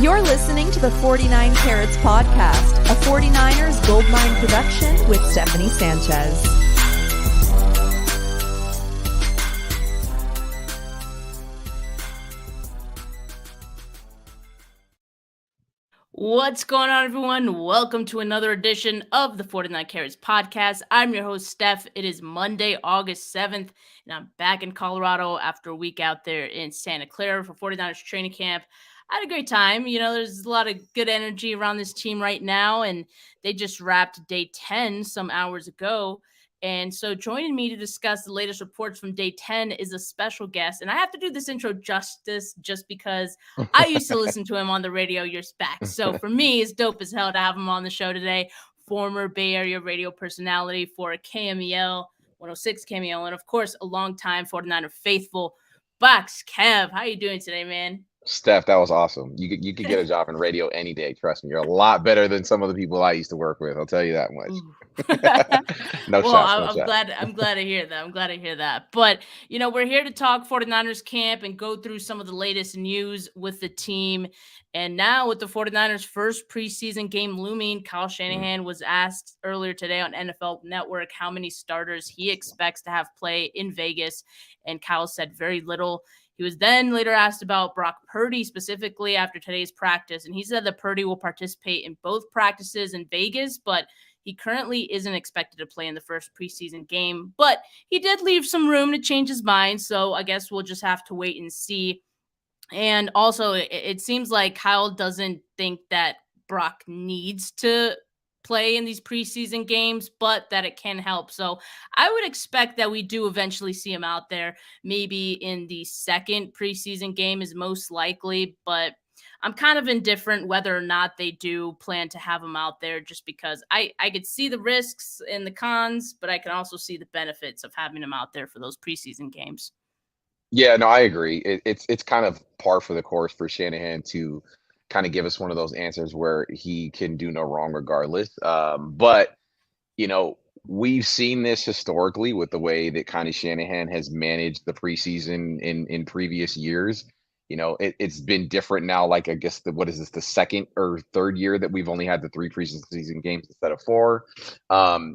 You're listening to the 49 Carats podcast, a 49ers Goldmine production with Stephanie Sanchez. What's going on, everyone? Welcome to another edition of the 49 Carats podcast. I'm your host, Steph. It is Monday, August 7th, and I'm back in Colorado after a week out there in Santa Clara for 49ers training camp. I had a great time. You know, there's a lot of good energy around this team right now, and they just wrapped day 10 some hours ago. And so joining me to discuss the latest reports from day 10 is a special guest. And I have to do this intro justice just because I used to listen to him on the radio years back. So for me, it's dope as hell to have him on the show today. Former Bay Area radio personality for KMEL, 106 KMEL, and of course, a longtime 49er faithful, Box Kev. How you doing today, man? Steph, that was awesome. You could get a job in radio any day. Trust me, you're a lot better than some of the people I used to work with. I'll tell you that much. No Well, shots. I'm glad to hear that. But, you know, we're here to talk 49ers camp and go through some of the latest news with the team. And now with the 49ers first preseason game looming, Kyle Shanahan was asked earlier today on NFL Network how many starters he expects to have play in Vegas. And Kyle said very little. He was then later asked about Brock Purdy specifically after today's practice, and he said that Purdy will participate in both practices in Vegas, but he currently isn't expected to play in the first preseason game. But he did leave some room to change his mind, so I guess we'll just have to wait and see. And also, it seems like Kyle doesn't think that Brock needs to play in these preseason games, but that it can help. So I would expect that we do eventually see him out there. Maybe in the second preseason game is most likely, but I'm kind of indifferent whether or not they do plan to have him out there, just because I could see the risks and the cons, but I can also see the benefits of having him out there for those preseason games. Yeah, no, I agree. It's kind of par for the course for Shanahan to kind of give us one of those answers where he can do no wrong regardless. But you know, we've seen this historically with the way that kind of Shanahan has managed the preseason in previous years. You know, it's been different now. Like, I guess what is this, the second or third year that we've only had the 3 preseason games instead of 4.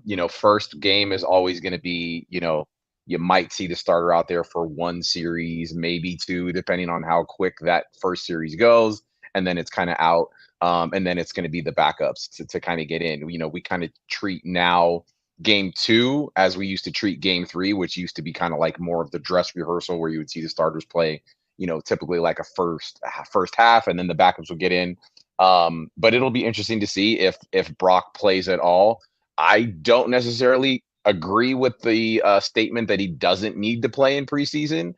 You know, first game is always going to be, you know, you might see the starter out there for 1 series, maybe 2, depending on how quick that first series goes. And then it's kind of out. And then it's going to be the backups to kind of get in. You know, we kind of treat now game 2 as we used to treat game 3, which used to be kind of like more of the dress rehearsal where you would see the starters play, you know, typically like a first half, and then the backups will get in. But it'll be interesting to see if Brock plays at all. I don't necessarily agree with the statement that he doesn't need to play in preseason.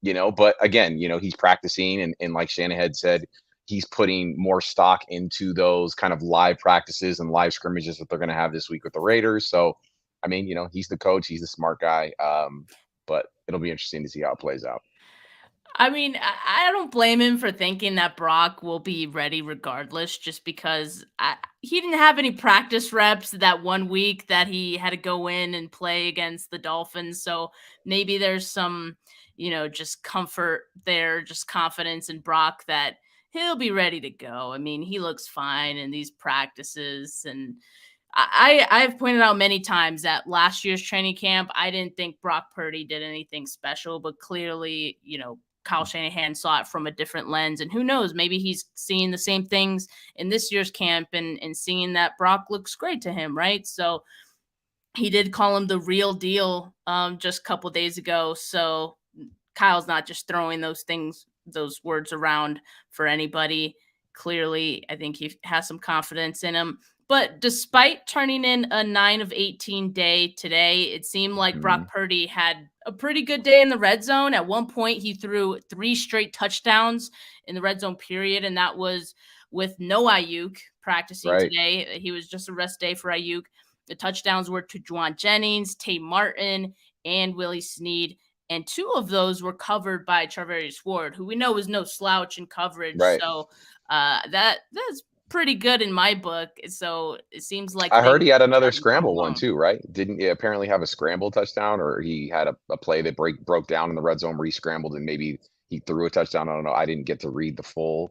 You know, but again, you know, he's practicing, and like Shanahan said, he's putting more stock into those kind of live practices and live scrimmages that they're going to have this week with the Raiders. So, I mean, you know, he's the coach, he's the smart guy. But it'll be interesting to see how it plays out. I mean, I don't blame him for thinking that Brock will be ready regardless, just because he didn't have any practice reps that 1 week that he had to go in and play against the Dolphins. So maybe there's some, you know, just comfort there, just confidence in Brock that he'll be ready to go. I mean, he looks fine in these practices. And I've pointed out many times that last year's training camp, I didn't think Brock Purdy did anything special, but clearly, you know, Kyle Shanahan saw it from a different lens, and who knows, maybe he's seeing the same things in this year's camp and seeing that Brock looks great to him, right? So he did call him the real deal just a couple days ago. So Kyle's not just throwing those words around for anybody. Clearly, I think he has some confidence in him. But despite turning in a 9 of 18 day today, it seemed like Brock Purdy had a pretty good day in the red zone. At one point, he threw 3 straight touchdowns in the red zone period, and that was with no Ayuk practicing today. He was just a rest day for Ayuk. The touchdowns were to Juwan Jennings, Tate Martin, and Willie Snead. And 2 of those were covered by Charvarius Ward, who we know is no slouch in coverage. Right. So that's pretty good in my book. So it seems like I heard he had another scramble one too, right? Didn't he apparently have a scramble touchdown, or he had a play that broke down in the red zone where he scrambled and maybe he threw a touchdown? I don't know. I didn't get to read the full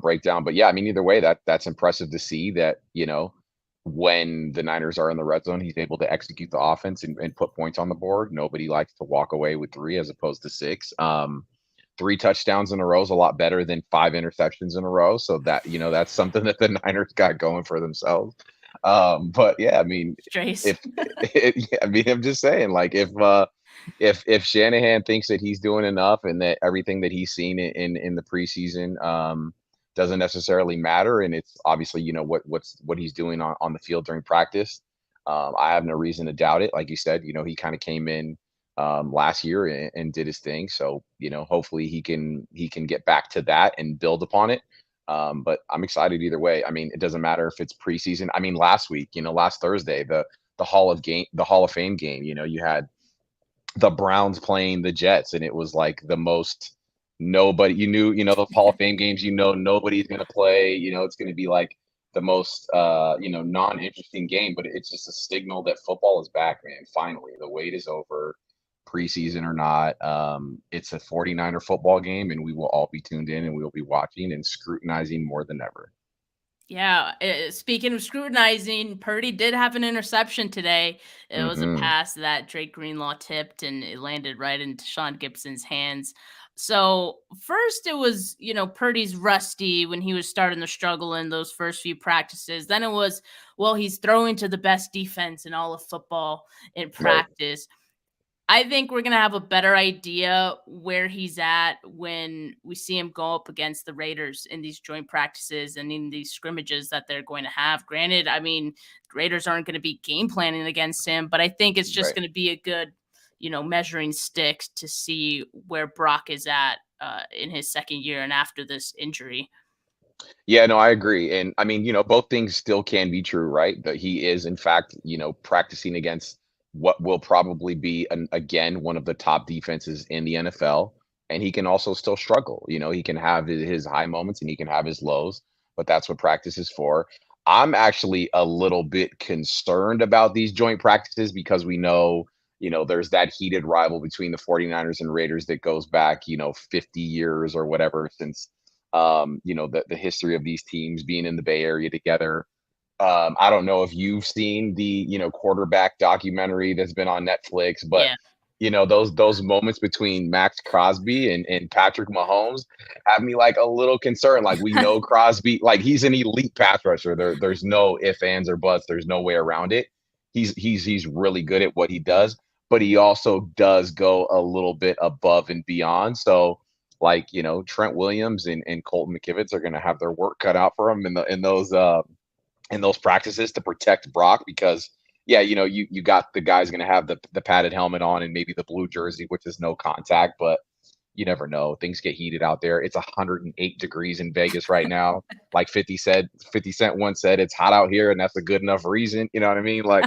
breakdown. But yeah, I mean, either way, that's impressive to see that, when the Niners are in the red zone, he's able to execute the offense and put points on the board. Nobody likes to walk away with three as opposed to six. Three touchdowns in a row is a lot better than five interceptions in a row. So that's something that the Niners got going for themselves. But yeah, I mean, Trace. if yeah, I mean, I'm just saying, like, if Shanahan thinks that he's doing enough and that everything that he's seen in the preseason doesn't necessarily matter, and it's obviously what he's doing on the field during practice, I have no reason to doubt it. Like you said, he kind of came in last year and did his thing. So hopefully he can get back to that and build upon it. But I'm excited either way. I mean, it doesn't matter if it's preseason. I mean, last week, last Thursday, the Hall of Fame game, you had the Browns playing the Jets, and it was like the most nobody you knew, the Hall of Fame games, nobody's gonna play, it's gonna be like the most non-interesting game, but it's just a signal that football is back, man. Finally, the wait is over, preseason or not. It's a 49er football game, and we will all be tuned in and we will be watching and scrutinizing more than ever. Yeah, speaking of scrutinizing, Purdy did have an interception today. It was a Hmm. pass that Drake Greenlaw tipped, and it landed right into Sean Gibson's hands. So first it was, Purdy's rusty when he was starting to struggle in those first few practices. Then it was, well, he's throwing to the best defense in all of football in Right. practice. I think we're gonna have a better idea where he's at when we see him go up against the Raiders in these joint practices and in these scrimmages that they're going to have. Granted, I mean, the Raiders aren't going to be game planning against him, but I think it's just Right. going to be a good, measuring stick to see where Brock is at in his second year and after this injury. Yeah, no, I agree. And I mean, both things still can be true, right? That he is, in fact, practicing against what will probably be, again, one of the top defenses in the NFL. And he can also still struggle. He can have his high moments and he can have his lows, but that's what practice is for. I'm actually a little bit concerned about these joint practices because we know, there's that heated rival between the 49ers and Raiders that goes back, 50 years or whatever since the history of these teams being in the Bay Area together. I don't know if you've seen the quarterback documentary that's been on Netflix, but Yeah. those moments between Max Crosby and Patrick Mahomes have me like a little concerned. Like, we know Crosby, like, he's an elite pass rusher. There's no ifs, ands, or buts. There's no way around it. He's really good at what he does, but he also does go a little bit above and beyond. So, like, Trent Williams and Colton McKivitz are going to have their work cut out for them in those practices to protect Brock, because yeah, you got the guy's going to have the padded helmet on and maybe the blue jersey, which is no contact, but you never know. Things get heated out there. It's 108 degrees in Vegas right now. Like 50 Cent once said, it's hot out here, and that's a good enough reason. You know what I mean? Like,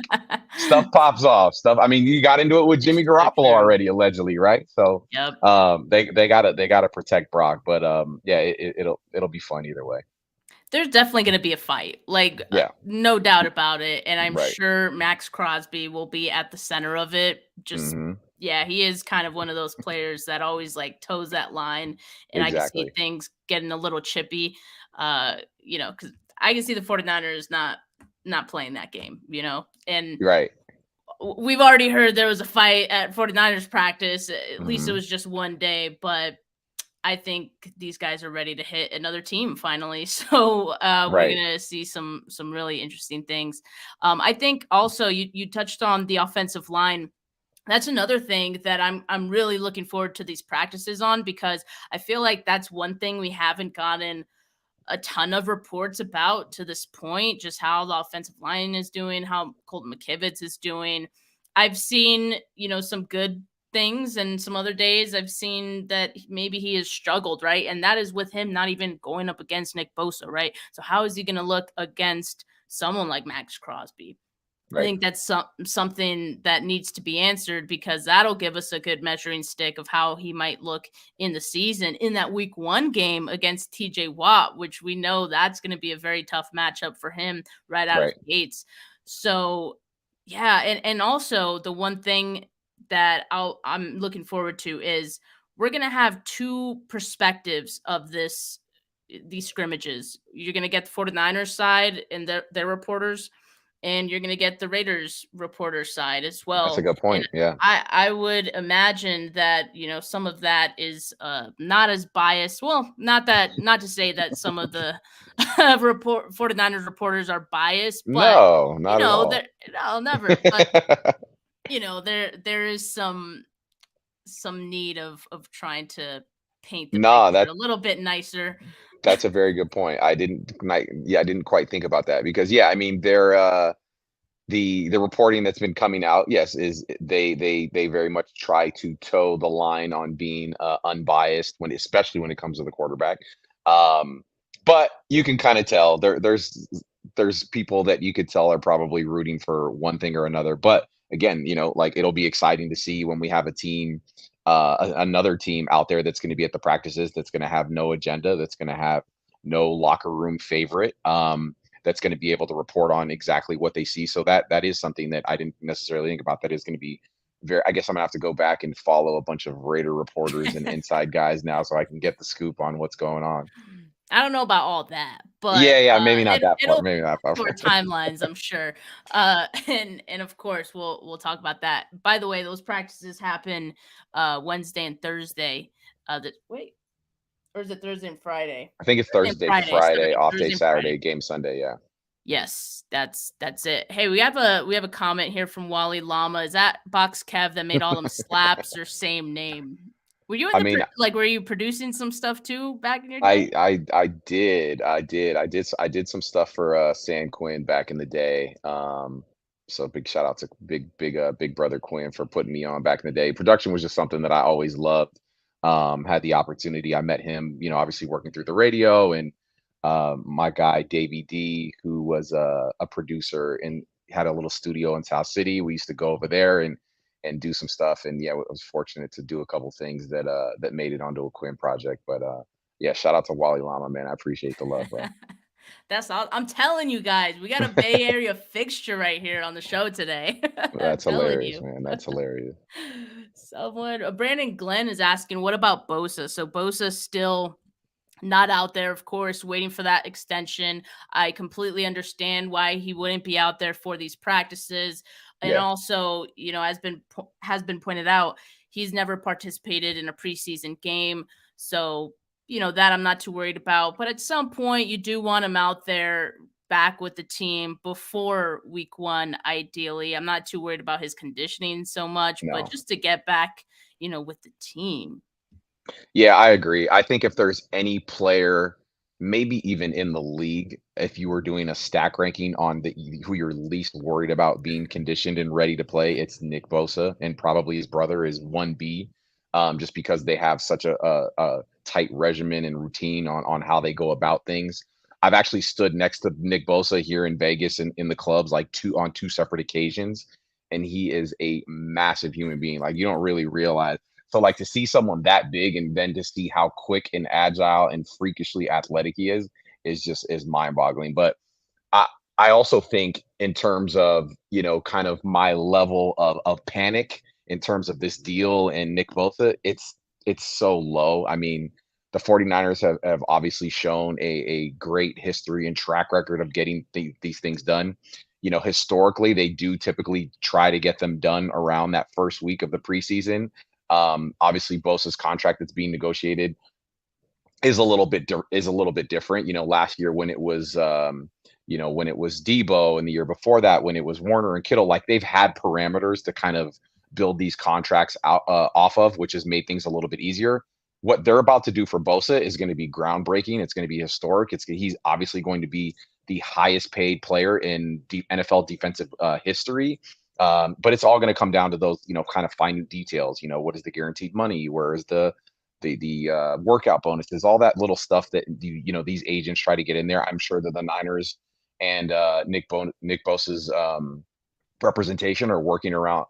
stuff pops off. Stuff. I mean, you got into it with Jimmy So Garoppolo true. already, allegedly, right? So Yep. they gotta protect Brock, but yeah, it'll be fun either way. There's definitely going to be a fight, like, Yeah. no doubt about it. And I'm Right. sure Max Crosby will be at the center of it. Just, Hmm. yeah, he is kind of one of those players that always like toes that line. And I can see Exactly. things getting a little chippy, because I can see the 49ers not playing that game, and Right. we've already heard there was a fight at 49ers practice. At least it Hmm. was just one day, but I think these guys are ready to hit another team finally. So we're Right. gonna see some really interesting things. I think also you touched on the offensive line. That's another thing that I'm really looking forward to these practices on, because I feel like that's one thing we haven't gotten a ton of reports about to this point, just how the offensive line is doing, how Colton McKivitz is doing. I've seen, some good things, and some other days I've seen that maybe he has struggled, right? And that is with him not even going up against Nick Bosa, right? So how is he going to look against someone like Max Crosby? I Right. think that's something that needs to be answered, because that'll give us a good measuring stick of how he might look in the season in that week 1 game against TJ Watt, which we know that's going to be a very tough matchup for him right out of Right. the gates. So, yeah, and also the one thing that I'm looking forward to is we're going to have two perspectives of this these scrimmages. You're going to get the 49ers side and their reporters, and you're going to get the Raiders reporter side as That's a well. good And point. Yeah. I would imagine that, some of that is not as biased. Well, not to say that some of the 49ers reporters are biased, but No, not at all. there no, never. But there is some need of trying to paint the Nah, picture a little bit nicer. that's a very good point. I didn't quite think about that because yeah, I mean, the reporting that's been coming out, yes, is they very much try to toe the line on being unbiased especially when it comes to the quarterback. Um, but you can kind of tell there's people that you could tell are probably rooting for one thing or another. But again, like it'll be exciting to see when we have a team, another team out there that's going to be at the practices, that's going to have no agenda, that's going to have no locker room favorite. That's going to be able to report on exactly what they see. So that is something that I didn't necessarily think about. That is going to be very. I guess I'm gonna have to go back and follow a bunch of Raider reporters and inside guys now, so I can get the scoop on what's going on. I don't know about all that, but Yeah, yeah, maybe not that far. it'll Maybe not that to far. our timelines, I'm sure. And of course we'll talk about that. By the way, those practices happen Wednesday and Thursday. Or is it Thursday and Friday? I think it's Thursday and Thursday, Friday. Friday, Sorry, off day Thursday and Friday. Saturday, game Sunday. Yeah. Yes, that's it. Hey, we have a comment here from Wally Llama. Is that Box Kev that made all them slaps or same name? Were you in I the mean, were you producing some stuff too back in your I day? I I did some stuff for San Quinn back in the day. So big shout out to big brother Quinn for putting me on back in the day. Production was just something that I always loved. Had the opportunity. I met him, obviously working through the radio, and my guy Davey D, who was a producer and had a little studio in South City. We used to go over there and do some stuff. And yeah, I was fortunate to do a couple things that made it onto a Quinn project. But yeah, shout out to Wally Llama, man. I appreciate the love, bro. That's all. I'm telling you guys, we got a Bay Area fixture right here on the show today. I'm That's telling hilarious, you. man. That's hilarious. Brandon Glenn is asking, what about Bosa? So Bosa's still not out there, of course, waiting for that extension. I completely understand why he wouldn't be out there for these practices. And Yeah. also, has been pointed out, he's never participated in a preseason game. So, that I'm not too worried about. But at some point, you do want him out there back with the team before week 1, ideally. I'm not too worried about his conditioning so much, but No. just to get back, with the team. Yeah, I agree. I think if there's any player, maybe even in the league, if you were doing a stack ranking on who you're least worried about being conditioned and ready to play, it's Nick Bosa, and probably his brother is 1B, just because they have such a tight regimen and routine on how they go about things. I've actually stood next to Nick Bosa here in Vegas in the clubs like two separate occasions, and he is a massive human being. Like you don't really realize. So like to see someone that big and then to see how quick and agile and freakishly athletic he is mind-boggling. But I I also think in terms of, kind of my level of panic in terms of this deal and Nick Bosa, it's so low. I mean, the 49ers have obviously shown a great history and track record of getting these things done. Historically, they do typically try to get them done around that first week of the preseason. Obviously, Bosa's contract that's being negotiated is a little bit different. Last year when it was Debo, and the year before that when it was Warner and Kittle, like they've had parameters to kind of build these contracts out off of, which has made things a little bit easier. What they're about to do for Bosa is going to be groundbreaking. It's going to be historic. He's obviously going to be the highest paid player in NFL defensive history. But it's all going to come down to those, kind of fine details. What is the guaranteed money? Where is the workout bonuses, all that little stuff that these agents try to get in there. I'm sure that the Niners and Nick Bosa's representation are working around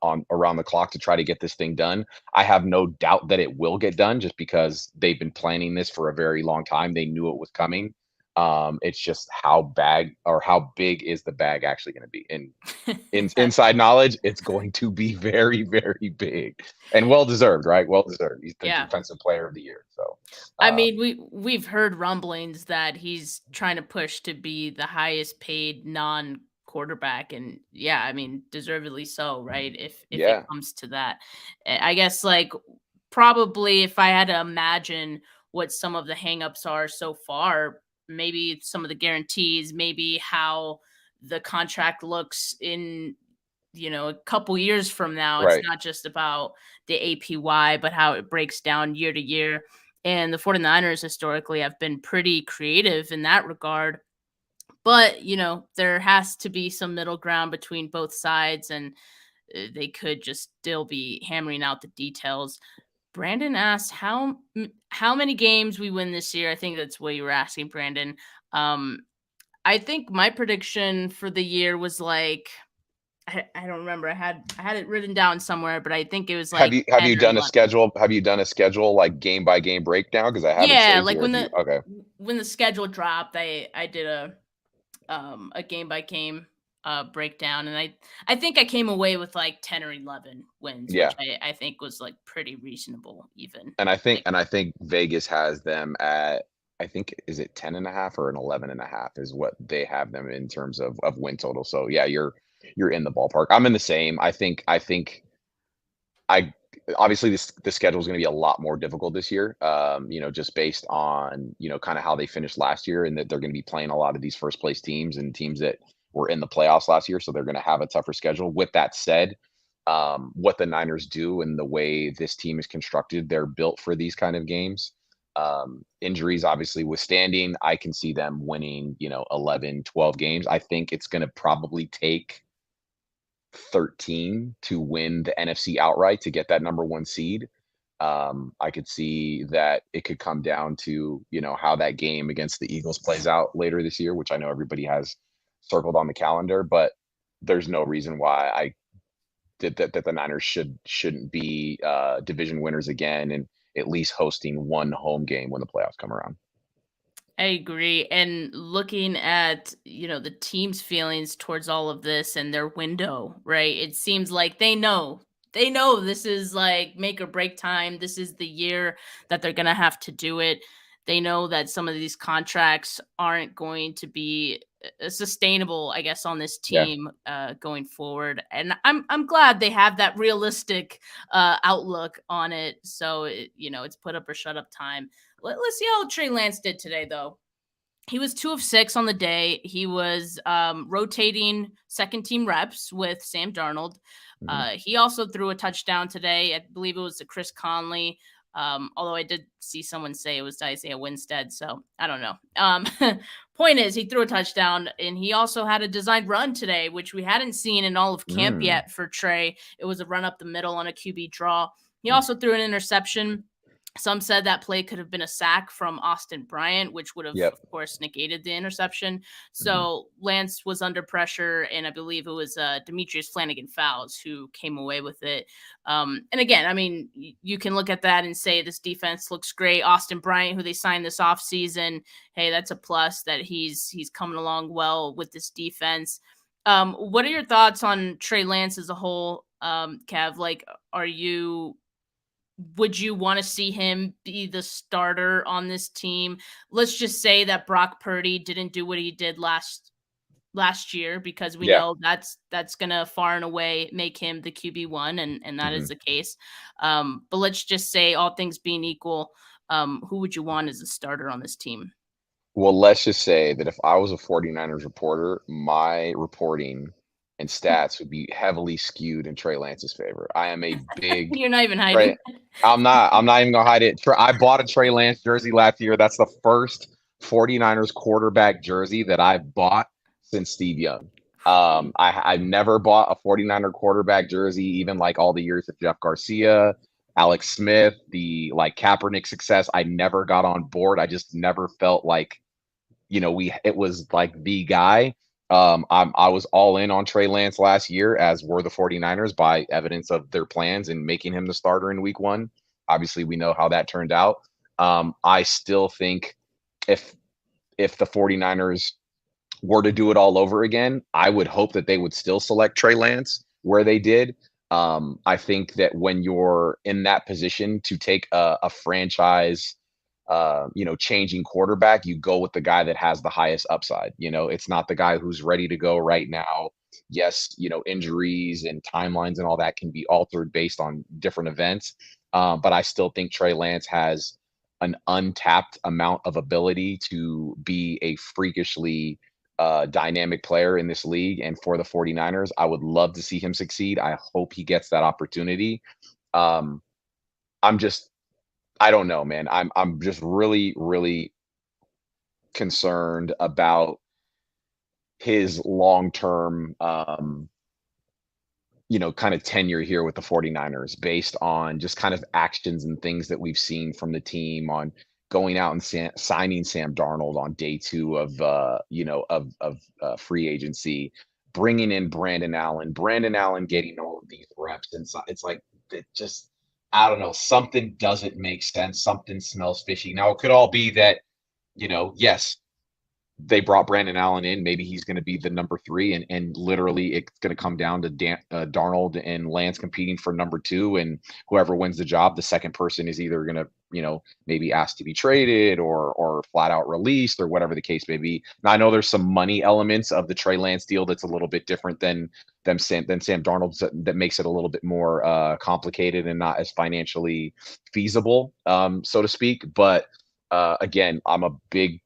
the clock to try to get this thing done. I have no doubt that it will get done just because they've been planning this for a very long time. They knew it was coming. It's just how big is the bag actually going to be? And inside knowledge, it's going to be very, very big and well deserved, right? Well deserved. He's the Yeah. defensive player of the year. So, I mean, we've heard rumblings that he's trying to push to be the highest paid non-quarterback, and yeah, I mean, deservedly so, right? If it yeah, comes to that, I guess like probably if I had to imagine what some of the hangups are so far, maybe some of the guarantees, maybe how the contract looks in a couple years from now. It's right. not just about the APY, but how it breaks down year to year. And the 49ers historically have been pretty creative in that regard. But, there has to be some middle ground between both sides, and they could just still be hammering out the details. Brandon asked how many games we win this year. I think that's what you were asking, Brandon. I think my prediction for the year was like I don't remember. I had it written down somewhere, but I think it was Have like you have 10 you or done a 11. schedule? Have you done a schedule like game by game breakdown? Because I have it Yeah, saved like here. when If you the okay, when the schedule dropped, I did a game by game breakdown, and I think I came away with like 10 or 11 wins, which yeah. I think was like pretty reasonable even. Like And I think Vegas has them at, I think, is it 10.5 or an 11.5 is what they have them in terms of win total. So yeah, you're in the ballpark. I'm in the same. I think I obviously the schedule is going to be a lot more difficult this year. Just based on kind of how they finished last year, and that they're going to be playing a lot of these first place teams and teams that were in the playoffs last year. So they're going to have a tougher schedule. With that said, what the Niners do and the way this team is constructed, they're built for these kind of games. Injuries obviously withstanding, I can see them winning 11, 12 games. I think it's going to probably take 13 to win the NFC outright to get that number one seed. I could see that it could come down to, how that game against the Eagles plays out later this year, which I know everybody has circled on the calendar, but there's no reason why I did that the Niners shouldn't be division winners again and at least hosting one home game when the playoffs come around. I agree. And looking at, the team's feelings towards all of this and their window, right? It seems like they know. They know this is like make or break time. This is the year that they're going to have to do it. They know that some of these contracts aren't going to be sustainable, I guess, on this Yeah. team going forward. And I'm glad they have that realistic outlook on it. So, it's put up or shut up time. Let's see how Trey Lance did today, though. He was 2 of 6 on the day. He was rotating second team reps with Sam Darnold. Mhm. He also threw a touchdown today. I believe it was to Chris Conley. Although I did see someone say it was to Isaiah Winstead, so I don't know. Point is, he threw a touchdown, and he also had a designed run today, which we hadn't seen in all of camp Mm. yet for Trey. It was a run up the middle on a QB draw. He Mm. also threw an interception. Some said that play could have been a sack from Austin Bryant, which would have, Yep. of course, negated the interception. Mhm. So Lance was under pressure, and I believe it was Demetrius Flanagan Fowles who came away with it. And again, I mean, you can look at that and say this defense looks great. Austin Bryant, who they signed this offseason, hey, that's a plus that he's coming along well with this defense. What are your thoughts on Trey Lance as a whole, Kev? Like, would you want to see him be the starter on this team? Let's just say that Brock Purdy didn't do what he did last year, because we Yeah. know that's gonna far and away make him the QB1, and that is Mhm. the case. But let's just say all things being equal, who would you want as a starter on this team? Well, let's just say that if I was a 49ers reporter, my reporting and stats would be heavily skewed in Trey Lance's favor. I am a big You're not even Trey. hiding. I'm not even gonna hide it. I bought a Trey Lance jersey last year. That's the first 49ers quarterback jersey that I've bought since Steve Young. I've never bought a 49er quarterback jersey, even like all the years of Jeff Garcia, Alex Smith, the like Kaepernick success. I never got on board. I just never felt like it was like the guy. I was all in on Trey Lance last year, as were the 49ers, by evidence of their plans and making him the starter in week one. Obviously, we know how that turned out. I still think if if the 49ers were to do it all over again, I would hope that they would still select Trey Lance where they did. I think that when you're in that position to take a franchise, changing quarterback, you go with the guy that has the highest upside. It's not the guy who's ready to go right now. Yes, injuries and timelines and all that can be altered based on different events. But I still think Trey Lance has an untapped amount of ability to be a freakishly dynamic player in this league. And for the 49ers, I would love to see him succeed. I hope he gets that opportunity. Um, I'm just, I don't know, man. I'm just really, really concerned about his long term, kind of tenure here with the 49ers based on just kind of actions and things that we've seen from the team on going out and signing Sam Darnold on day 2 of free agency, bringing in Brandon Allen getting all of these reps, and so it's like it just, I don't know, something doesn't make sense, something smells fishy. Now it could all be that, yes, they brought Brandon Allen in. Maybe he's going to be the number 3, and literally it's going to come down to Darnold and Lance competing for number 2, and whoever wins the job, the second person is either going to, maybe asked to be traded or flat out released or whatever the case may be. Now I know there's some money elements of the Trey Lance deal that's a little bit different than Sam Darnold's, that makes it a little bit more complicated and not as financially feasible, so to speak. But again, I'm a big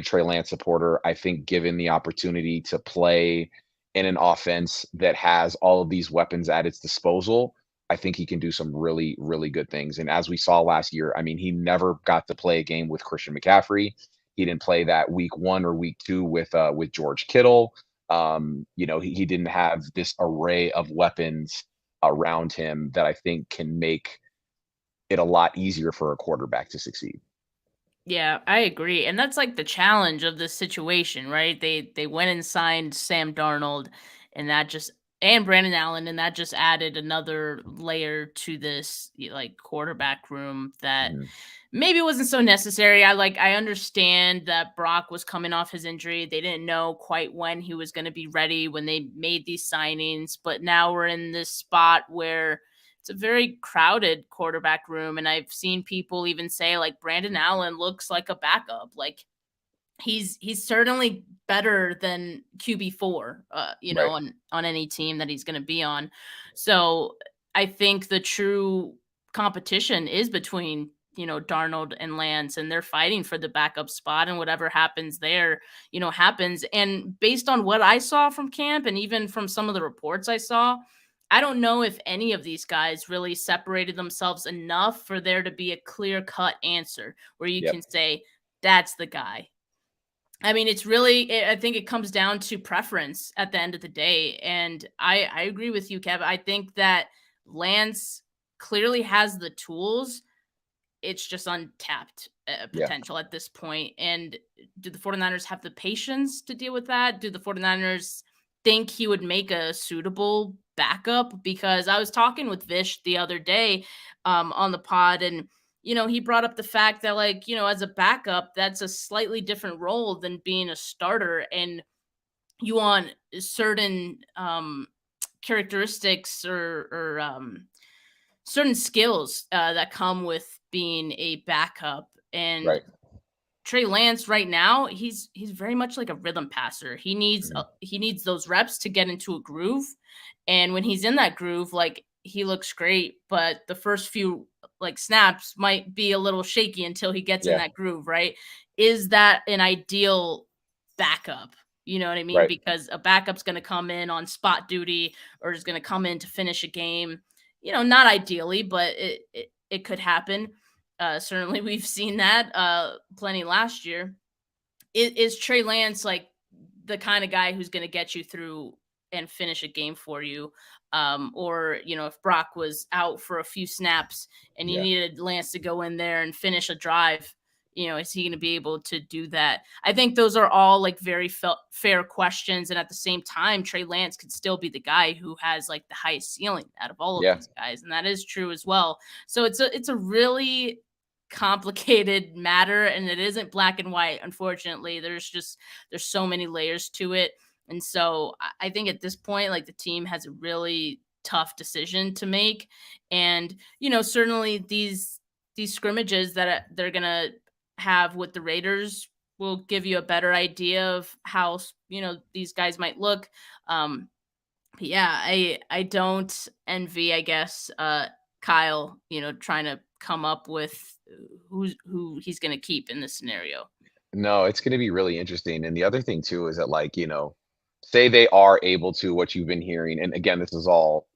Trey Lance supporter. I think given the opportunity to play in an offense that has all of these weapons at its disposal, I think he can do some really, really good things. And as we saw last year, I mean, he never got to play a game with Christian McCaffrey. He didn't play that week 1 or week 2 with George Kittle. He didn't have this array of weapons around him that I think can make it a lot easier for a quarterback to succeed. Yeah, I agree. And that's like the challenge of this situation, right? They went and signed Sam Darnold and Brandon Allen, and that just added another layer to this like quarterback room that Mhm. maybe wasn't so necessary. I understand that Brock was coming off his injury. They didn't know quite when he was going to be ready when they made these signings, but now we're in this spot where it's a very crowded quarterback room, and I've seen people even say like Brandon Allen looks like a backup. Like he's certainly better than QB4, Right. on any team that he's going to be on. So I think the true competition is between Darnold and Lance, and they're fighting for the backup spot, and whatever happens there, happens. And based on what I saw from camp, and even from some of the reports I saw, I don't know if any of these guys really separated themselves enough for there to be a clear cut answer where you Yep. can say that's the guy. I mean, it's really, I think it comes down to preference at the end of the day. And I agree with you, Kev. I think that Lance clearly has the tools. It's just untapped Yeah. potential at this point. And do the 49ers have the patience to deal with that? Do the 49ers think he would make a suitable backup? Because I was talking with Vish the other day on the pod, and he brought up the fact that, like, as a backup, that's a slightly different role than being a starter. And you want certain characteristics or certain skills that come with being a backup. And Right. Trey Lance right now, he's very much like a rhythm passer. Mhm. He needs those reps to get into a groove, and when he's in that groove, like, he looks great, but the first few like snaps might be a little shaky until he gets in Yeah. that groove, right? Is that an ideal backup? You know what I mean? Right. Because a backup's going to come in on spot duty or is going to come in to finish a game. Not ideally, but it could happen. Certainly, we've seen that plenty last year. Is Trey Lance like the kind of guy who's going to get you through and finish a game for you? Or if Brock was out for a few snaps and you Yeah. needed Lance to go in there and finish a drive, is he going to be able to do that? I think those are all like very fair questions, and at the same time, Trey Lance could still be the guy who has like the highest ceiling out of all of Yeah. these guys, and that is true as well. So it's a really complicated matter, and it isn't black and white. Unfortunately, there's so many layers to it, and so I think at this point, like, the team has a really tough decision to make, and certainly these scrimmages that they're gonna have with the Raiders will give you a better idea of how these guys might look. But yeah, I don't envy, I guess, Kyle, trying to come up with who he's gonna keep in this scenario. No, it's going to be really interesting. And the other thing too is that, like, say they are able to, what you've been hearing, and again, this is all,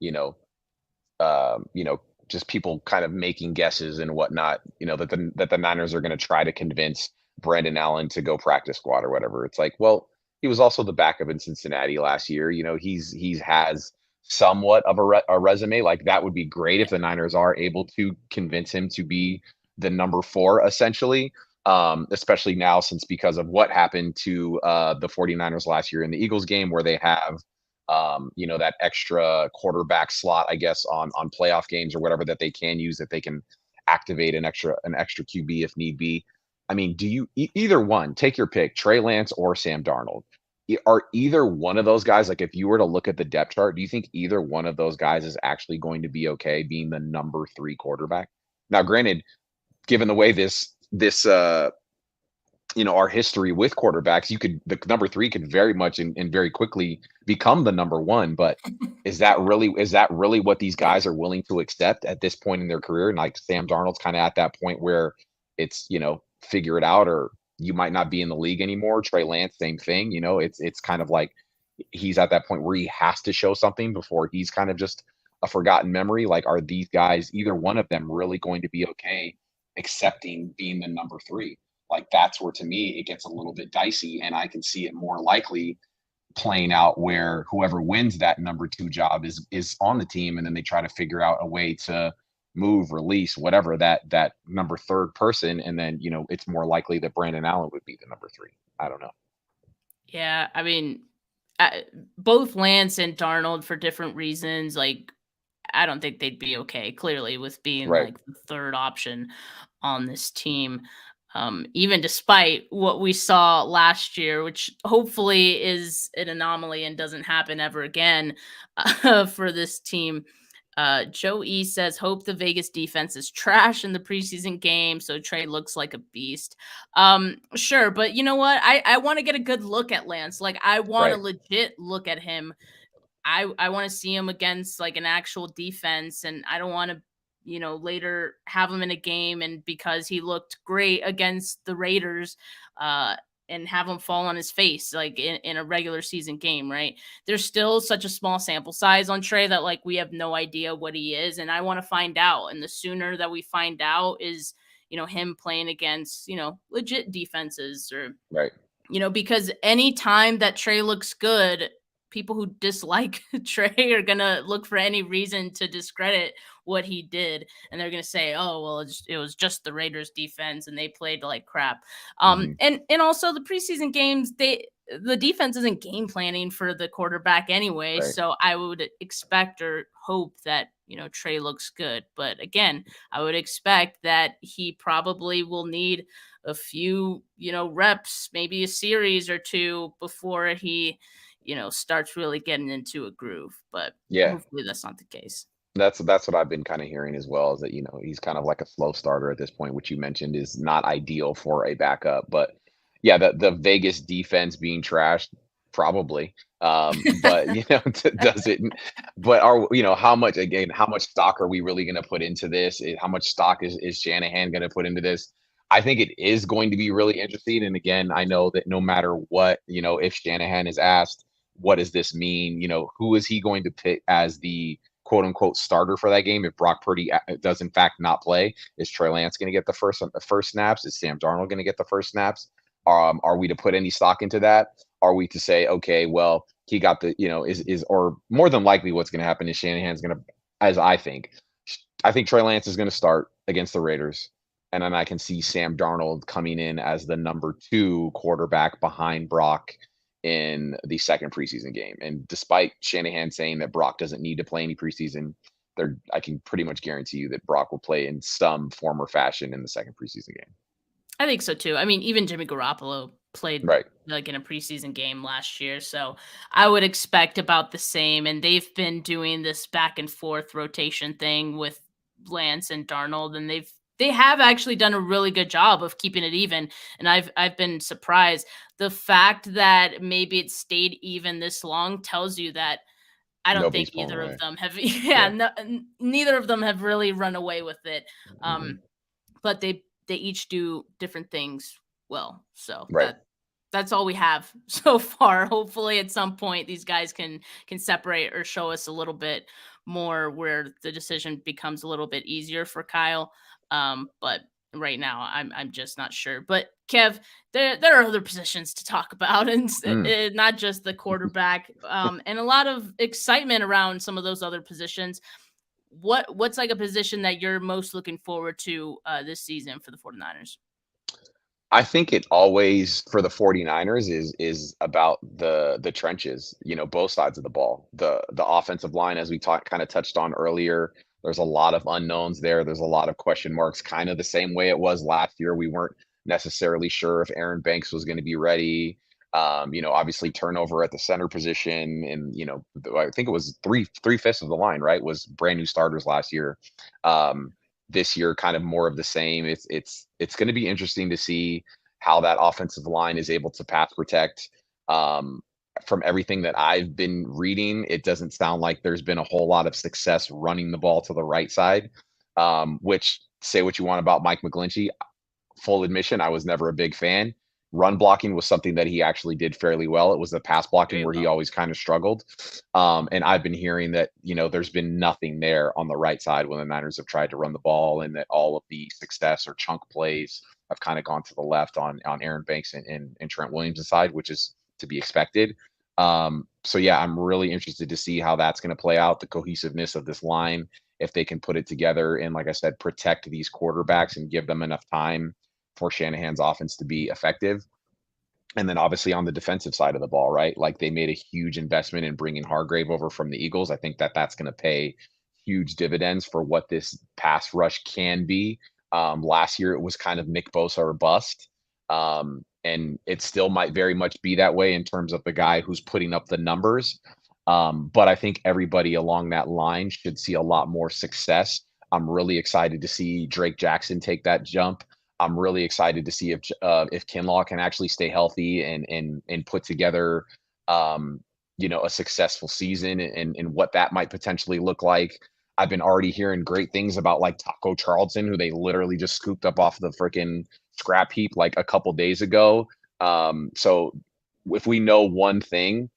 um, you know, just people kind of making guesses and whatnot, that the Niners are going to try to convince Brandon Allen to go practice squad or whatever. It's like, well, he was also the backup in Cincinnati last year. He's has somewhat of a resume. Like, that would be great if the Niners are able to convince him to be the number four, essentially. Especially now, since because of what happened to the 49ers last year in the Eagles game, where they have that extra quarterback slot, I guess, on playoff games or whatever, that they can use, that they can activate an extra QB if need be. I mean, do you either one, take your pick, Trey Lance or Sam Darnold? Are either one of those guys, like, if you were to look at the depth chart, do you think either one of those guys is actually going to be okay being the number three quarterback? Now, granted, given the way our history with quarterbacks, the number three could very much and very quickly become the number one. But is that really what these guys are willing to accept at this point in their career? And, like, Sam Darnold's kind of at that point where it's, figure it out, or you might not be in the league anymore. Trey Lance, same thing. It's kind of like he's at that point where he has to show something before he's kind of just a forgotten memory. Like, are these guys, either one of them, really going to be okay accepting being the number three? Like, that's where, to me, it gets a little bit dicey, and I can see it more likely playing out where whoever wins that number two job is on the team, and then they try to figure out a way to move, release, whatever, that number third person, and then it's more likely that Brandon Allen would be the number three. I don't know. Yeah, I mean, uh, both Lance and Darnold, for different reasons, like, I don't think they'd be okay, clearly, with being Right. like the third option on this team. Even despite what we saw last year, which hopefully is an anomaly and doesn't happen ever again for this team. Joe E says, hope the Vegas defense is trash in the preseason game so Trey looks like a beast. Sure, but you know what? I want to get a good look at Lance. Like, I want to Right. legit look at him. I want to see him against like an actual defense, and I don't want to, later have him in a game and because he looked great against the Raiders, and have him fall on his face like in a regular season game, right? There's still such a small sample size on Trey that like we have no idea what he is, and I want to find out. And the sooner that we find out is, him playing against, legit defenses, or Right. because any time that Trey looks good, people who dislike Trey are gonna look for any reason to discredit what he did, and they're gonna say, "Oh, well, it was just the Raiders' defense, and they played like crap." Hmm. And also the preseason games, the defense isn't game planning for the quarterback anyway, Right. so I would expect or hope that Trey looks good. But again, I would expect that he probably will need a few, reps, maybe a series or two before he, starts really getting into a groove. But Yeah. hopefully that's not the case. That's what I've been kind of hearing as well, is that he's kind of like a slow starter at this point, which you mentioned is not ideal for a backup. But yeah, the Vegas defense being trashed, probably. But does it? But how much stock are we really going to put into this? How much stock is Shanahan going to put into this? I think it is going to be really interesting. And again, I know that no matter what, if Shanahan is asked, what does this mean? Who is he going to pick as the quote unquote starter for that game if Brock Purdy does in fact not play? Is Trey Lance going to get the first snaps? Is Sam Darnold going to get the first snaps? Are we to put any stock into that? Are we to say, okay, well, he got the, is or more than likely what's going to happen is Shanahan's going to, as I think Trey Lance is going to start against the Raiders. And then I can see Sam Darnold coming in as the number two quarterback behind Brock in the second preseason game. And despite Shanahan saying that Brock doesn't need to play any preseason, I can pretty much guarantee you that Brock will play in some form or fashion in the second preseason game. I think so too. I mean, even Jimmy Garoppolo played Right. like in a preseason game last year, so I would expect about the same. And they've been doing this back and forth rotation thing with Lance and Darnold, and they have actually done a really good job of keeping it even. And I've been surprised. The fact that maybe it stayed even this long tells you that I don't think Nobody's blown either of away. them have Yeah. neither of them have really run away with it. Mhm. But they each do different things well. So Right. that's all we have so far. Hopefully at some point these guys can separate or show us a little bit more where the decision becomes a little bit easier for Kyle. But right now I'm just not sure. But Kev, there are other positions to talk about, and Mm. not just the quarterback. And a lot of excitement around some of those other positions. What's like a position that you're most looking forward to this season for the 49ers? I think it always for the 49ers is about the trenches, both sides of the ball. The offensive line, as we kind of touched on earlier, there's a lot of unknowns there. There's a lot of question marks, kind of the same way it was last year. We weren't necessarily sure if Aaron Banks was going to be ready. Obviously turnover at the center position, and I think it was three-fifths of the line, right, was brand new starters last year. Um, this year, kind of more of the same. It's going to be interesting to see how that offensive line is able to pass protect. Um, from everything that I've been reading, it doesn't sound like there's been a whole lot of success running the ball to the right side. Which, say what you want about Mike McGlinchey, full admission, I was never a big fan. Run blocking was something that he actually did fairly well. It was the pass blocking Very where he well. always kind of struggled. And I've been hearing that, there's been nothing there on the right side when the Niners have tried to run the ball, and that all of the success or chunk plays have kind of gone to the left on Aaron Banks and Trent Williams' side, which is to be expected. So yeah, I'm really interested to see how that's going to play out, the cohesiveness of this line, if they can put it together and, like I said, protect these quarterbacks and give them enough time for Shanahan's offense to be effective. And then obviously on the defensive side of the ball, right? Like, they made a huge investment in bringing Hargrave over from the Eagles. I think that that's going to pay huge dividends for what this pass rush can be. Last year it was kind of Nick Bosa or bust. And it still might very much be that way in terms of the guy who's putting up the numbers. But I think everybody along that line should see a lot more success. I'm really excited to see Drake Jackson take that jump. I'm really excited to see if Kinlaw can actually stay healthy and put together a successful season, and what that might potentially look like. I've been already hearing great things about like Taco Charlton, who they literally just scooped up off the freaking scrap heap like a couple days ago. So if we know one thing,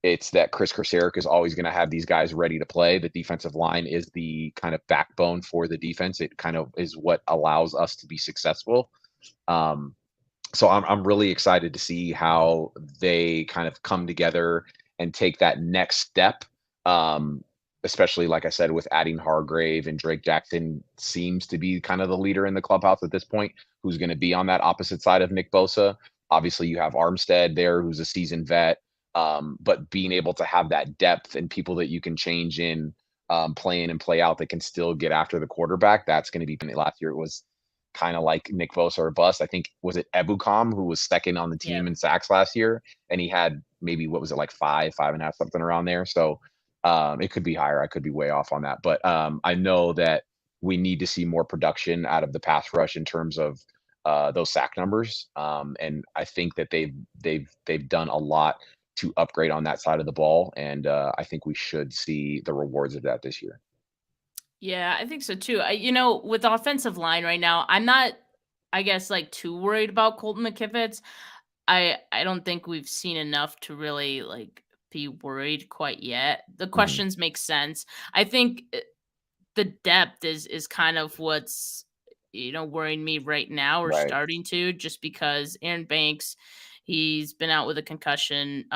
it's that Chris Kraseric is always going to have these guys ready to play. The defensive line is the kind of backbone for the defense. It kind of is what allows us to be successful. So I'm really excited to see how they kind of come together and take that next step. Especially, like I said, with adding Hargrave, and Drake Jackson seems to be kind of the leader in the clubhouse at this point, who's going to be on that opposite side of Nick Bosa. Obviously, you have Armstead there, who's a seasoned vet. But being able to have that depth and people that you can change in, play in and play out, that can still get after the quarterback, that's going to be. Last year it was kind of like Nick Bosa or bust. I think, was it Ebukam who was second on the Yeah. team in sacks last year, and he had maybe, what was it, like five and a half, something around there. So it could be higher. I could be way off on that, but I know that we need to see more production out of the pass rush in terms of those sack numbers. And I think that they've done a lot to upgrade on that side of the ball, and I think we should see the rewards of that this year. Yeah, I think so too. With the offensive line right now, I'm not, I guess, like too worried about Colton McKivitz. I don't think we've seen enough to really like be worried quite yet. The Mhm. questions make sense. I think the depth is kind of what's worrying me right now, or Right. starting to, just because Aaron Banks, he's been out with a concussion.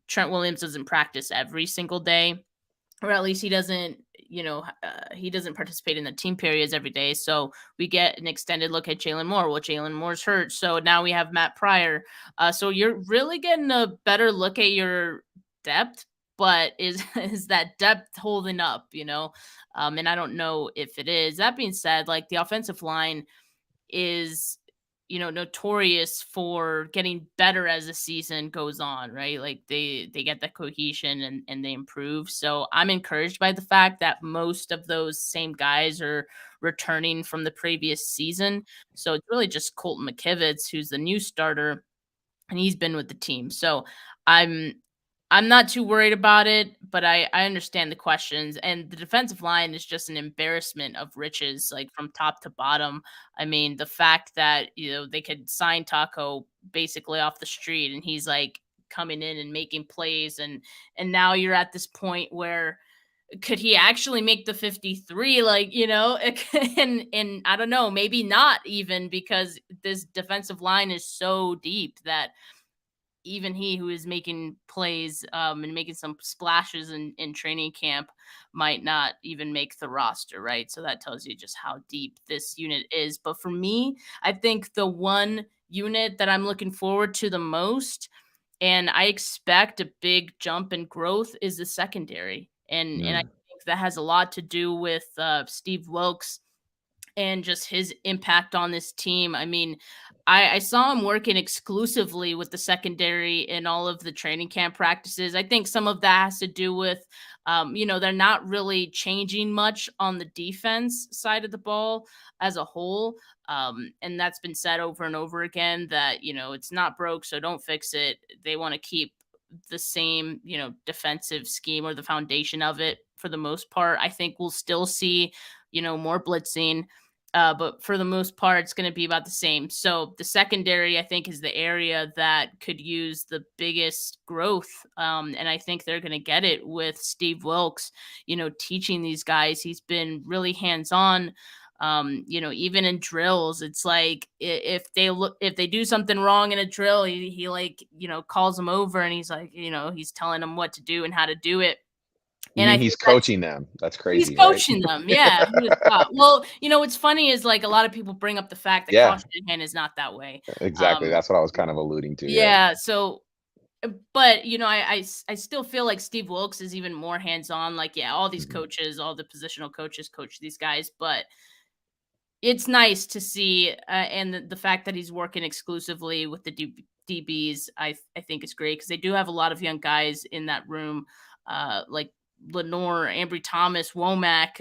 Trent Williams doesn't practice every single day, or at least he doesn't, he doesn't participate in the team periods every day. So we get an extended look at Jalen Moore. Well, Jalen Moore's hurt, so now we have Matt Pryor. So you're really getting a better look at your depth but is is that depth holding up, you know? And I don't know if it is. That being said, like the offensive line is, you know, notorious for getting better as the season goes on, right? Like they get that cohesion and they improve. So I'm encouraged by the fact that most of those same guys are returning from the previous season. So it's really just Colton McKivitz who's the new starter, and he's been with the team. So I'm I'm not too worried about it, but I understand the questions. And the defensive line is just an embarrassment of riches, like from top to bottom. I mean, the fact that you know they could sign Taco basically off the street, and he's like coming in and making plays, and now you're at this point where could he actually make the 53, like you know and I don't know, maybe not, even because this defensive line is so deep that even he who is making plays and making some splashes in training camp might not even make the roster, right? So that tells you just how deep this unit is. But for me, I think the one unit that I'm looking forward to the most, and I expect a big jump in growth, is the secondary. And I Mm. think that has a lot to do with Steve Wilkes and just his impact on this team. I mean, I saw him working exclusively with the secondary in all of the training camp practices. I think some of that has to do with, you know, they're not really changing much on the defense side of the ball as a whole. And that's been said over and over again that, you know, it's not broke, so don't fix it. They want to keep the same, you know, defensive scheme or the foundation of it for the most part. I think we'll still see, you know, more blitzing, but for the most part, it's going to be about the same. So the secondary, I think, is the area that could use the biggest growth. And I think they're going to get it with Steve Wilkes, you know, teaching these guys. He's been really hands on. You know, even in drills, it's like if they do something wrong in a drill, he like, you know, calls them over and he's like, you know, he's telling them what to do and how to do it. You And I mean think he's that's coaching them? That's he's crazy, right? coaching them, yeah, who'd have thought? Well, you know, what's funny is, like, a lot of people bring up the fact that Kyle Yeah, Shanahan is not that way. exactly. Um, That's what I was kind of alluding to. Yeah. yeah, so but, you know, I still feel like Steve Wilkes is even more hands-on, like, yeah, all these Mhm. coaches, all the positional coaches coach these guys, but it's nice to see, and the fact that he's working exclusively with the DBs, I think is great because they do have a lot of young guys in that room, like Lenore, Ambry Thomas, Womack,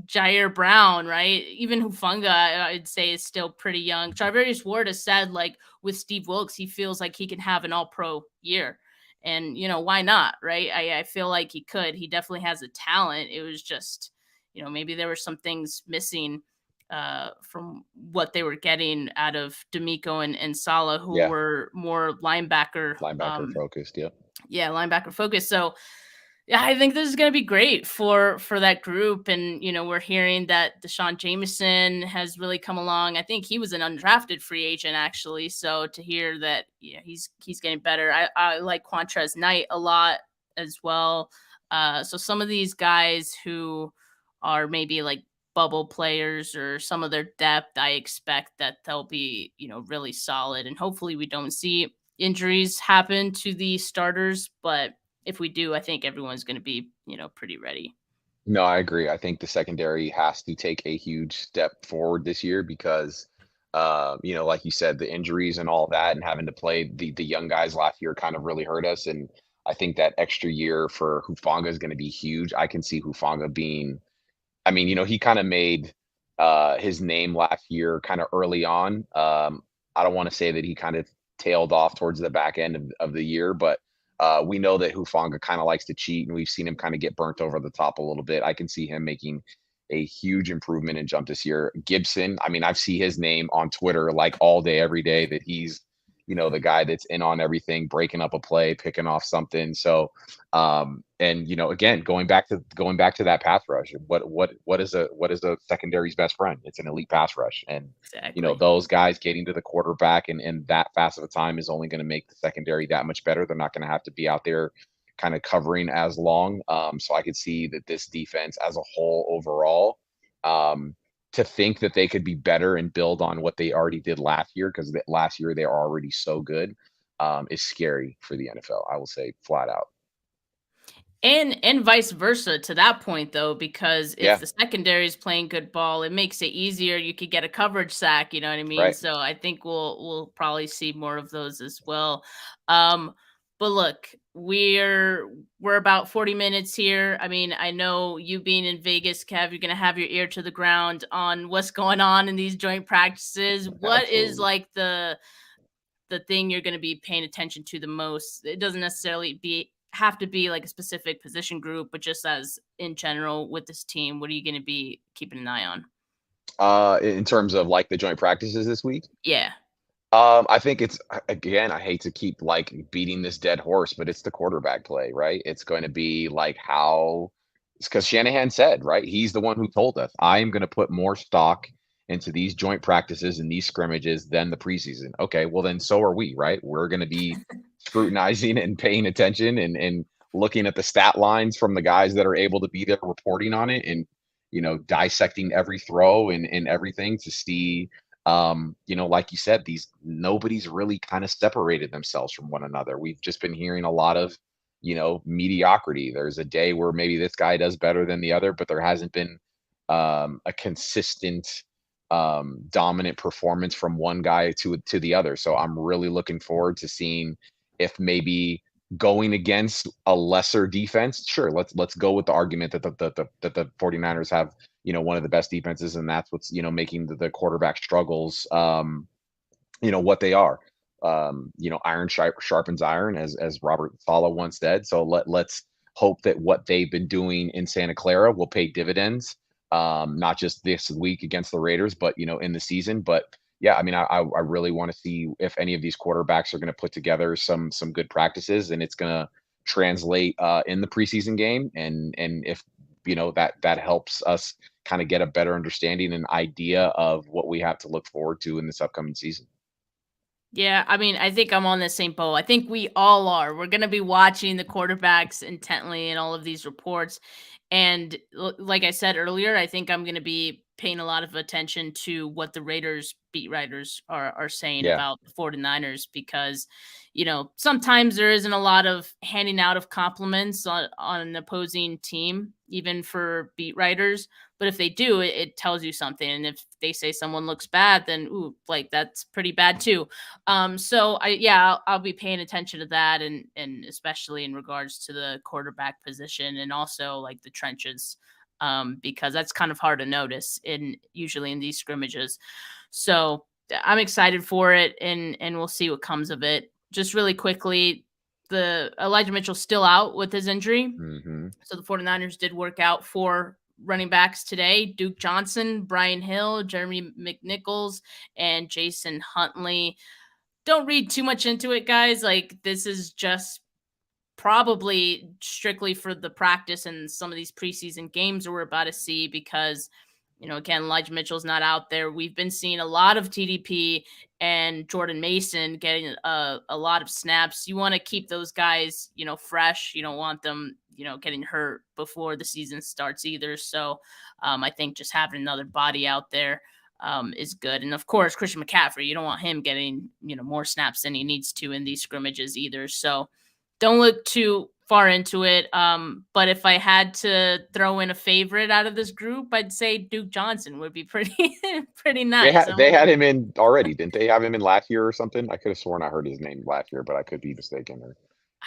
Jair Brown, right? Even Hufunga, I'd say is still pretty young. Charvarius Ward has said, like with Steve Wilkes, he feels like he can have an All-Pro year, and you know why not, right? I feel like he could. He definitely has a talent. It was just, you know, maybe there were some things missing from what they were getting out of D'Amico and Sala, who Yeah. were more linebacker, Linebacker focused. Yep. yeah, linebacker focus. So yeah, I think this is going to be great for that group. And you know, we're hearing that Deshaun Jameson has really come along. I think he was an undrafted free agent actually. So to hear that, yeah, he's getting better. I like Quantrez Knight a lot as well. So some of these guys who are maybe like bubble players or some of their depth, I expect that they'll be, you know, really solid. And hopefully we don't see injuries happen to the starters, but if we do, I think everyone's going to be, you know, pretty ready. No, I agree. I think the secondary has to take a huge step forward this year because, you know, like you said, the injuries and all that, and having to play the young guys last year kind of really hurt us. And I think that extra year for Hufanga is going to be huge. I can see Hufanga being, I mean, you know, he kind of made his name last year kind of early on. I don't want to say that he kind of tailed off towards the back end of the year, but we know that Hufanga kind of likes to cheat, and we've seen him kind of get burnt over the top a little bit. I can see him making a huge improvement and jump this year. Gibson, I mean, I've seen his name on Twitter like all day, every day that he's, you know, the guy that's in on everything, breaking up a play, picking off something. So and you know, again, going back to that pass rush, what is a secondary's best friend? It's an elite pass rush. And you know, Exactly. those guys getting to the quarterback and that fast of a time is only going to make the secondary that much better. They're not going to have to be out there kind of covering as long. So I could see that this defense as a whole overall, um, to think that they could be better and build on what they already did last year, because last year they were already so good, is scary for the NFL. I will say flat out. And vice versa to that point though, because if Yeah, the secondary is playing good ball, it makes it easier. You could get a coverage sack, you know what I mean? right. So I think we'll probably see more of those as well. Um, but look, we're about 40 minutes here. I mean, I know you being in Vegas, Kev, you're gonna have your ear to the ground on what's going on in these joint practices. What is Absolutely. like the thing you're going to be paying attention to the most? It doesn't necessarily have to be like a specific position group, but just as in general with this team, what are you going to be keeping an eye on? In terms of like the joint practices this week. Yeah. I think it's again, I hate to keep like beating this dead horse, but it's the quarterback play, right? It's going to be like how it's because Shanahan said, right? He's the one who told us, I am going to put more stock into these joint practices and these scrimmages than the preseason. Okay, well then so are we, right? We're going to be scrutinizing and paying attention and looking at the stat lines from the guys that are able to be there reporting on it and dissecting every throw and everything to see like you said, these nobody's really kind of separated themselves from one another. We've just been hearing a lot of, mediocrity. There's a day where maybe this guy does better than the other, but there hasn't been a consistent dominant performance from one guy to the other. So I'm really looking forward to seeing if maybe going against a lesser defense. Sure, let's go with the argument that the 49ers have one of the best defenses, and that's what's making the quarterback struggles what they are. Iron sharpens iron, as Robert Saleh once said. So let's hope that what they've been doing in Santa Clara will pay dividends, not just this week against the Raiders, but in the season. But yeah, I mean, I really want to see if any of these quarterbacks are going to put together some good practices, and it's going to translate in the preseason game, and if that helps us kind of get a better understanding and idea of what we have to look forward to in this upcoming season. Yeah, I mean, I think I'm on the same boat. I think we all are. We're going to be watching the quarterbacks intently in all of these reports. And like I said earlier, I think I'm going to be paying a lot of attention to what the Raiders beat writers are saying Yeah. about the 49ers because, sometimes there isn't a lot of handing out of compliments on an opposing team, even for beat writers. But if they do, it tells you something. And if they say someone looks bad, then, ooh, like that's pretty bad too. So I'll be paying attention to that and especially in regards to the quarterback position and also like the trenches, because that's kind of hard to notice usually in these scrimmages. So I'm excited for it and we'll see what comes of it. Just really quickly, the Elijah Mitchell's still out with his injury. Hmm. So the 49ers did work out 4 running backs today: Duke Johnson, Brian Hill, Jeremy McNichols, and Jason Huntley. Don't read too much into it, guys. Like, this is just probably strictly for the practice and some of these preseason games that we're about to see because, again, Elijah Mitchell's not out there. We've been seeing a lot of TDP and Jordan Mason getting a lot of snaps. You want to keep those guys, fresh. You don't want them, getting hurt before the season starts either. So I think just having another body out there is good. And of course, Christian McCaffrey, you don't want him getting, more snaps than he needs to in these scrimmages either. So don't look too far into it. But if I had to throw in a favorite out of this group, I'd say Duke Johnson would be pretty pretty They nice. had they had him in already, didn't they? Have him in last year or something? I could have sworn I heard his name last year, but I could be mistaken. Or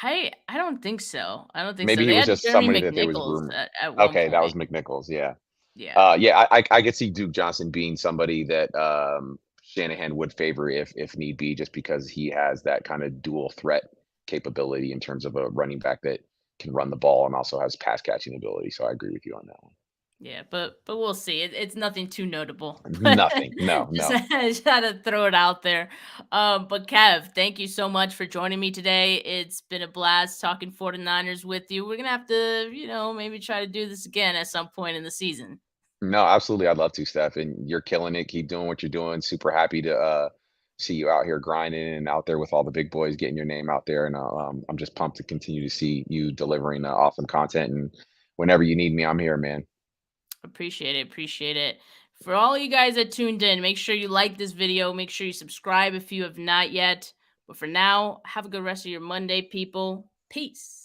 I don't think so. I don't think so. maybe he They was had just Jeremy somebody that they was McNichols rumored. at one Okay, that point. was McNichols. Yeah. Yeah. Yeah, I could see Duke Johnson being somebody that Shanahan would favor if need be, just because he has that kind of dual threat capability in terms of a running back that can run the ball and also has pass catching ability. So I agree with you on that one. Yeah, but we'll see. It's nothing too notable, but Nothing. No, just, no. just had to throw it out there. But Kev, thank you so much for joining me today. It's been a blast talking 49ers with you. We're gonna have to, maybe try to do this again at some point in the season. No, absolutely. I'd love to, Steph. And you're killing it. Keep doing what you're doing. Super happy to see you out here grinding and out there with all the big boys, getting your name out there. And I'm just pumped to continue to see you delivering awesome content. And whenever you need me, I'm here, man. Appreciate it. Appreciate it. For all you guys that tuned in, make sure you like this video. Make sure you subscribe if you have not yet. But for now, have a good rest of your Monday, people. Peace.